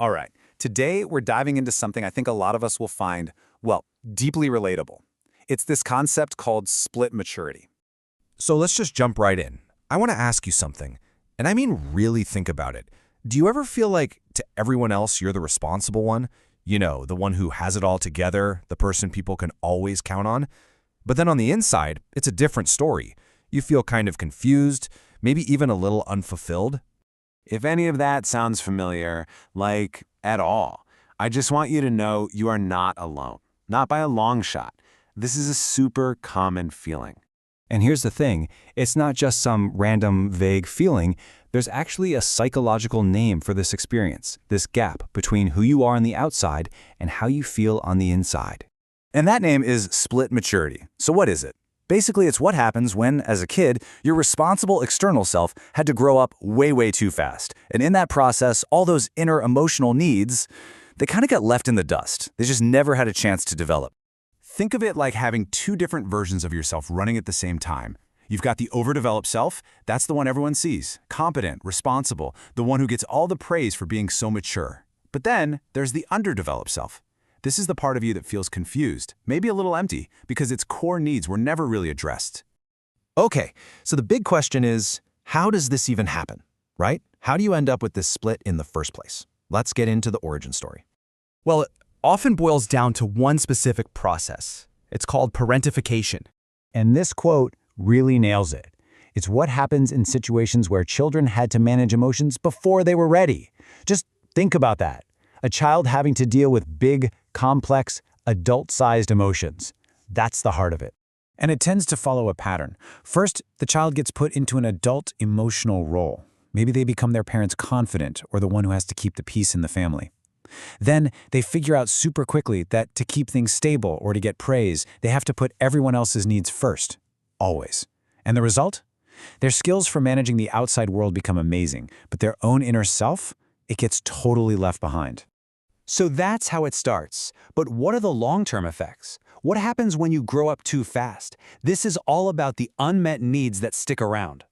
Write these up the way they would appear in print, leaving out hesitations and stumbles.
All right, today we're diving into something I think a lot of us will find, well, deeply relatable. It's this concept called split maturity. So let's just jump right in. I want to ask you something, and I mean really think about it. Do you ever feel like to everyone else you're the responsible one? You know, the one who has it all together, the person people can always count on? But then on the inside, it's a different story. You feel kind of confused, maybe even a little unfulfilled. If any of that sounds familiar, like at all, I just want you to know you are not alone. Not by a long shot. This is a super common feeling. And here's the thing, it's not just some random, vague feeling. There's actually a psychological name for this experience, this gap between who you are on the outside and how you feel on the inside. And that name is split maturity. So what is it? Basically, it's what happens when, as a kid, your responsible external self had to grow up way too fast. And in that process, all those inner emotional needs, they kind of got left in the dust. They just never had a chance to develop. Think of it like having two different versions of yourself running at the same time. You've got the overdeveloped self, that's the one everyone sees, competent, responsible, the one who gets all the praise for being so mature. But then there's the underdeveloped self. This is the part of you that feels confused, maybe a little empty, because its core needs were never really addressed. Okay, so the big question is, how does this even happen, right? How do you end up with this split in the first place? Let's get into the origin story. Well, it often boils down to one specific process. It's called parentification. And this quote really nails it. It's what happens in situations where children had to manage emotions before they were ready. Just think about that. A child having to deal with big, complex, adult-sized emotions. That's the heart of it. And it tends to follow a pattern. First, the child gets put into an adult emotional role. Maybe they become their parent's confidant or the one who has to keep the peace in the family. Then they figure out super quickly that to keep things stable or to get praise, they have to put everyone else's needs first. Always. And the result? Their skills for managing the outside world become amazing, but their own inner self, it gets totally left behind. So that's how it starts. But what are the long-term effects? What happens when you grow up too fast? This is all about the unmet needs that stick around.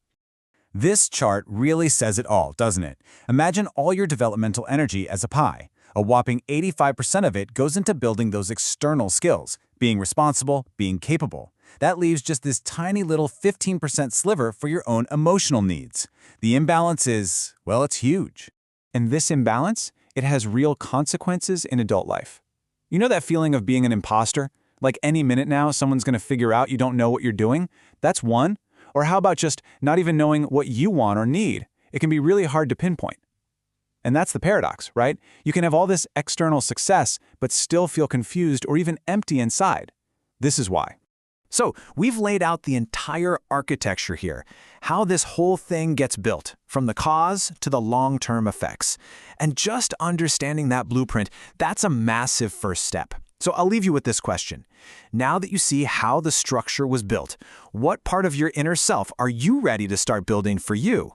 This chart really says it all, doesn't it? Imagine all your developmental energy as a pie. A whopping 85% of it goes into building those external skills, being responsible, being capable. That leaves just this tiny little 15% sliver for your own emotional needs. The imbalance is, well, it's huge. And this imbalance, it has real consequences in adult life. You know that feeling of being an imposter? Like any minute now, someone's going to figure out you don't know what you're doing? That's one. Or how about just not even knowing what you want or need? It can be really hard to pinpoint. And that's the paradox, right? You can have all this external success, but still feel confused or even empty inside. This is why. So we've laid out the entire architecture here, how this whole thing gets built, from the cause to the long-term effects. And just understanding that blueprint, that's a massive first step. So I'll leave you with this question. Now that you see how the structure was built, what part of your inner self are you ready to start building for you?